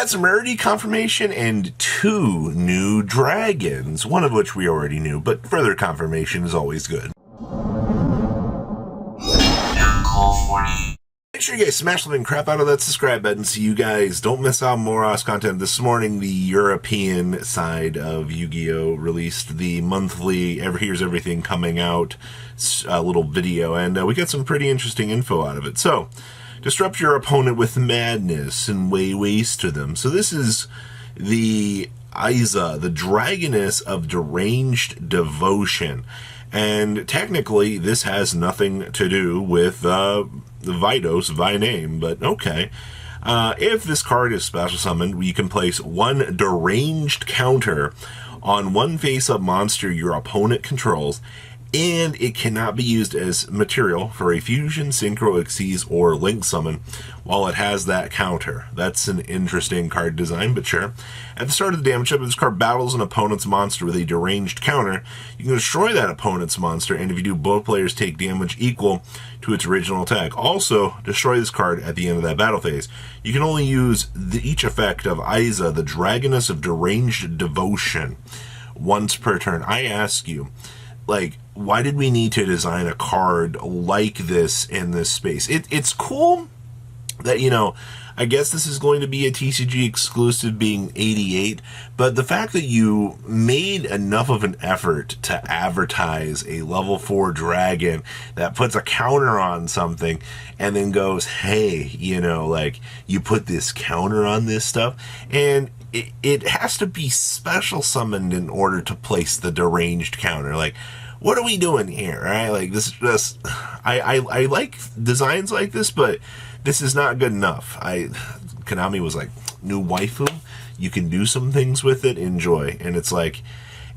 got some Rarity confirmation and 2 new dragons, one of which we already knew, but further confirmation is always good. Make sure you guys smash the living crap out of that subscribe button so you guys don't miss out on more Oz content. This morning, the European side of Yu-Gi-Oh! Released the monthly Here's Everything Coming Out little video, and we got some pretty interesting info out of it. So, disrupt your opponent with madness and waste to them. So this is the Iza, the Dragoness of Deranged Devotion. And technically, this has nothing to do with the Vidos by name, but okay. If this card is special summoned, you can place 1 deranged counter on 1 face-up monster your opponent controls, and it cannot be used as material for a fusion, synchro, xyz, or link summon while it has that counter. That's an interesting card design, but sure. At the start of the damage step, if this card battles an opponent's monster with a deranged counter, you can destroy that opponent's monster, and if you do, both players take damage equal to its original attack. Also, destroy this card at the end of that battle phase. You can only use each effect of Iza, the Dragoness of Deranged Devotion, once per turn. I ask you, like, why did we need to design a card like this in this space? It's cool that, you know, I guess this is going to be a TCG exclusive being 88, but the fact that you made enough of an effort to advertise a level 4 dragon that puts a counter on something and then goes, hey, you know, like, you put this counter on this stuff, and it has to be special summoned in order to place the deranged counter. Like, what are we doing here, right? Like, this is just, I like designs like this, but this is not good enough. Konami was like, new waifu, you can do some things with it, enjoy. And it's like,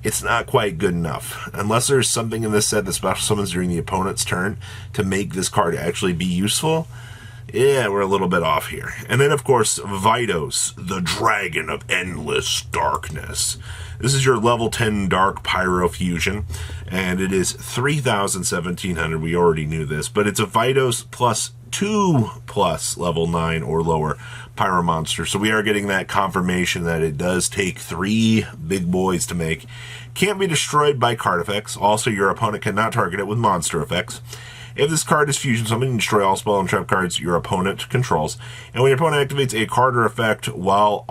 it's not quite good enough. Unless there's something in this set that special summons during the opponent's turn to make this card actually be useful, yeah, we're a little bit off here. And then, of course, Vidos, the Dragon of Endless Darkness. This is your level 10 Dark Pyro Fusion, and it is 3,1700. We already knew this, but it's a Vidos plus 2+ level 9 or lower Pyro monster. So we are getting that confirmation that it does take 3 big boys to make. Can't be destroyed by card effects. Also, your opponent cannot target it with monster effects. If this card is fusion summoned, you can destroy all spell and trap cards your opponent controls. And when your opponent activates a card or effect while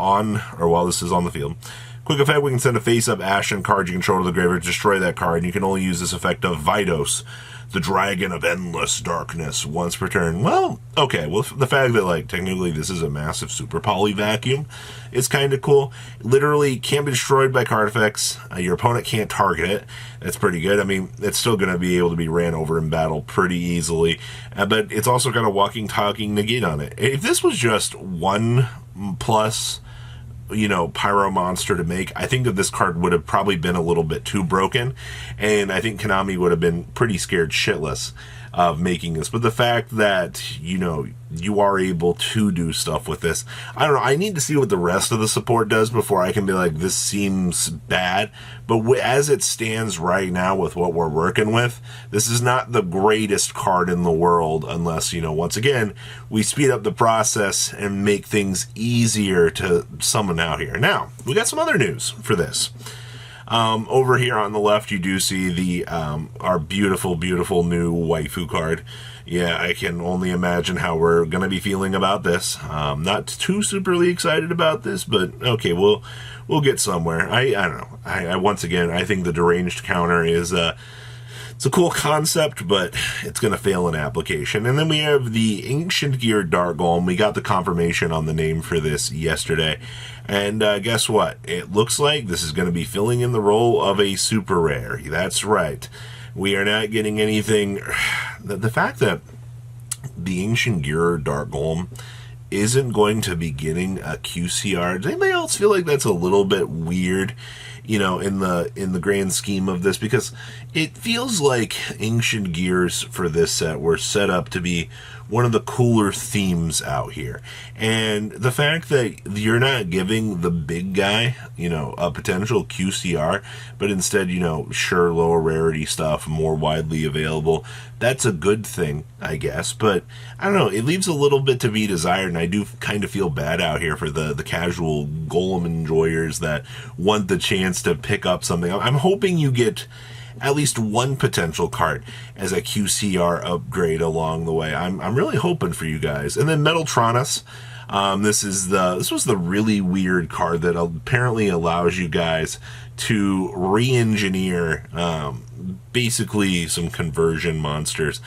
this is on the field, quick effect, we can send a face-up Ashen card you control to the graveyard to destroy that card, and you can only use this effect of Vidos, the Dragon of Endless Darkness, once per turn. Well, okay, well, the fact that, like, technically this is a massive super poly vacuum is kind of cool. Literally can't be destroyed by card effects. Your opponent can't target it. That's pretty good. I mean, it's still going to be able to be ran over in battle pretty easily, but it's also got a walking, talking negate on it. If this was just 1+, you know, Pyro monster to make, I think that this card would have probably been a little bit too broken, and I think Konami would have been pretty scared shitless of making this. But the fact that, you know, you are able to do stuff with this, I don't know, I need to see what the rest of the support does before I can be like, this seems bad. But as it stands right now with what we're working with, this is not the greatest card in the world unless, you know, once again, we speed up the process and make things easier to summon out here. Now, we got some other news for this. Over here on the left, you do see the our beautiful, beautiful new waifu card. Yeah, I can only imagine how we're going to be feeling about this. Not too superly excited about this, but okay, we'll get somewhere. I don't know. Once again, I think the deranged counter is it's a cool concept, but it's going to fail in application. And then we have the Ancient Gear Dark Golem. We got the confirmation on the name for this yesterday. And guess what? It looks like this is going to be filling in the role of a super rare. That's right. We are not getting anything. The fact that the Ancient Gear Dark Golem isn't going to be getting a QCR, does anybody else feel like that's a little bit weird? in the grand scheme of this, because it feels like Ancient Gears for this set were set up to be one of the cooler themes out here. And the fact that you're not giving the big guy, a potential QCR, but instead, sure, lower rarity stuff, more widely available, that's a good thing, I guess. But I don't know, it leaves a little bit to be desired, and I do kind of feel bad out here for the casual Golem enjoyers that want the chance to pick up something. I'm hoping you get at least one potential card as a QCR upgrade along the way. I'm really hoping for you guys. And then Metaltronus. This was the really weird card that apparently allows you guys to re-engineer basically some conversion monsters.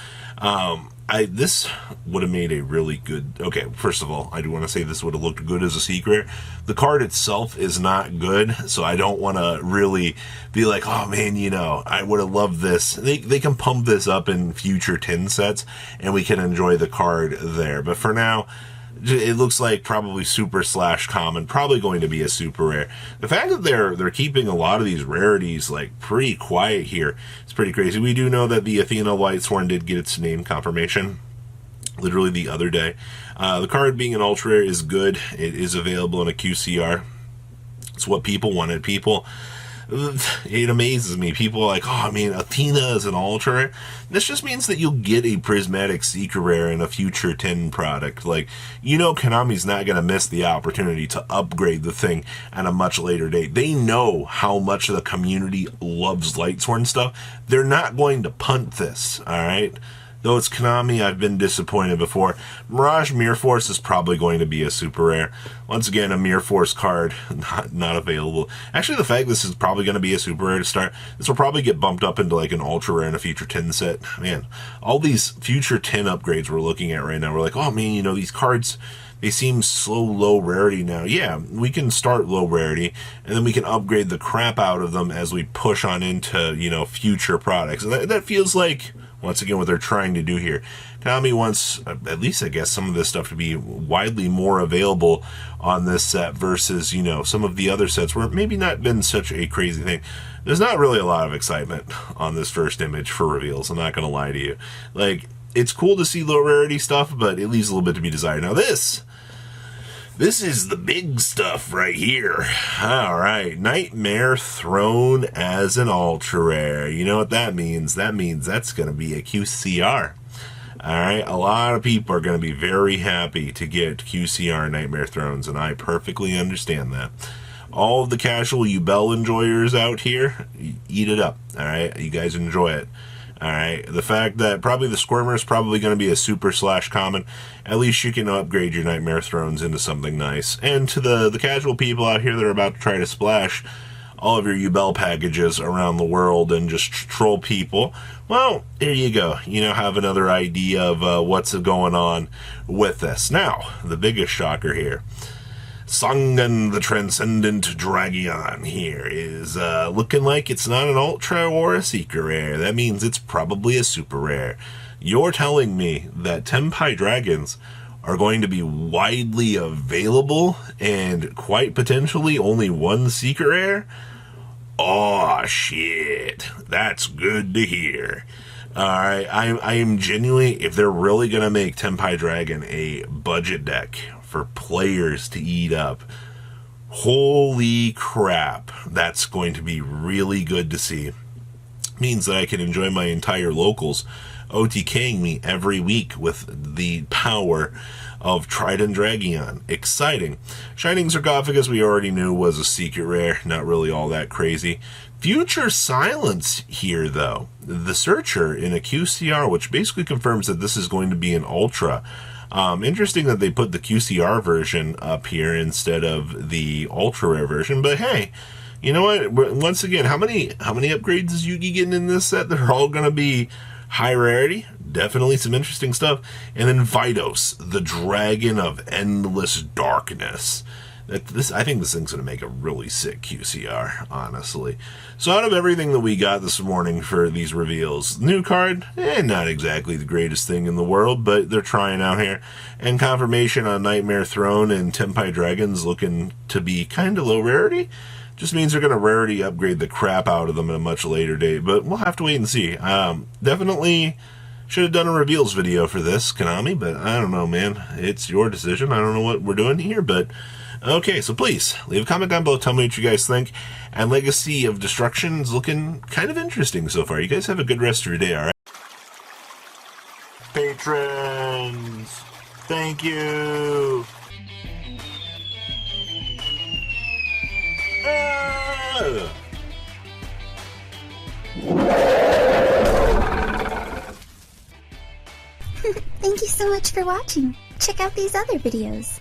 This would have made a really good... Okay, first of all, I do want to say this would have looked good as a secret. The card itself is not good, so I don't want to really be like, oh man, I would have loved this. They can pump this up in future tin sets, and we can enjoy the card there. But for now, it looks like probably super/common, probably going to be a super rare. The fact that they're keeping a lot of these rarities like pretty quiet here is pretty crazy. We do know that the Athena Lightsworn did get its name confirmation literally the other day. The card being an ultra rare is good. It is available in a QCR. It's what people wanted. It amazes me. People are like, oh, Athena is an ultra rare. This just means that you'll get a prismatic secret rare in a future 10 product. Konami's not going to miss the opportunity to upgrade the thing at a much later date. They know how much the community loves Lightsworn stuff. They're not going to punt this, all right? Though it's Konami, I've been disappointed before. Mirage Mirror Force is probably going to be a super rare. Once again, a Mirror Force card, not available. Actually, the fact this is probably going to be a super rare to start, this will probably get bumped up into like an ultra rare in a future 10 set. Man, all these future 10 upgrades we're looking at right now, we're like, oh man, these cards, they seem so low rarity now. Yeah, we can start low rarity, and then we can upgrade the crap out of them as we push on into, future products. And that feels like, once again, what they're trying to do here. Konami wants, at least I guess, some of this stuff to be widely more available on this set versus, some of the other sets where it maybe not been such a crazy thing. There's not really a lot of excitement on this first image for reveals, I'm not going to lie to you. It's cool to see low rarity stuff, but it leaves a little bit to be desired. Now this is the big stuff right here. All right, Nightmare Throne as an ultra rare. You know what that means? That means that's going to be a QCR. All right, a lot of people are going to be very happy to get QCR Nightmare Thrones, and I perfectly understand that. All of the casual Yubel enjoyers out here, eat it up. All right, you guys enjoy it. All right, the fact that probably the Squirmer is probably going to be a super/common, at least you can upgrade your Nightmare Thrones into something nice. And to the casual people out here that are about to try to splash all of your Yubel packages around the world and just troll people, well, here you go. You now have another idea of what's going on with this. Now, the biggest shocker here. Sangan the Transcendent Dragion here is looking like it's not an ultra or a secret rare. That means it's probably a super rare. You're telling me that Tenpai Dragons are going to be widely available and quite potentially only one secret rare? Oh shit, that's good to hear. Alright, I am genuinely, if they're really going to make Tenpai Dragon a budget deck for players to eat up, holy crap, that's going to be really good to see. Means that I can enjoy my entire locals OTKing me every week with the power of Trident Dragion. Exciting. Shining Sarcophagus we already knew was a secret rare, not really all that crazy. Future Silence here, though. The Searcher in a QCR, which basically confirms that this is going to be an Ultra. Interesting that they put the QCR version up here instead of the Ultra Rare version, but hey, you know what? Once again, how many upgrades is Yugi getting in this set? They're all going to be high rarity. Definitely some interesting stuff. And then Vidos, the Dragon of Endless Darkness. I think this thing's going to make a really sick QCR, honestly. So out of everything that we got this morning for these reveals, new card, not exactly the greatest thing in the world, but they're trying out here. And confirmation on Nightmare Throne and Tempai Dragons looking to be kind of low rarity. Just means they're going to rarity upgrade the crap out of them at a much later date, but we'll have to wait and see. Definitely should have done a reveals video for this, Konami, but I don't know, man. It's your decision. I don't know what we're doing here, but okay, so please, leave a comment down below. Tell me what you guys think. And Legacy of Destruction is looking kind of interesting so far. You guys have a good rest of your day, alright? Patrons, thank you. Thank you so much for watching. Check out these other videos.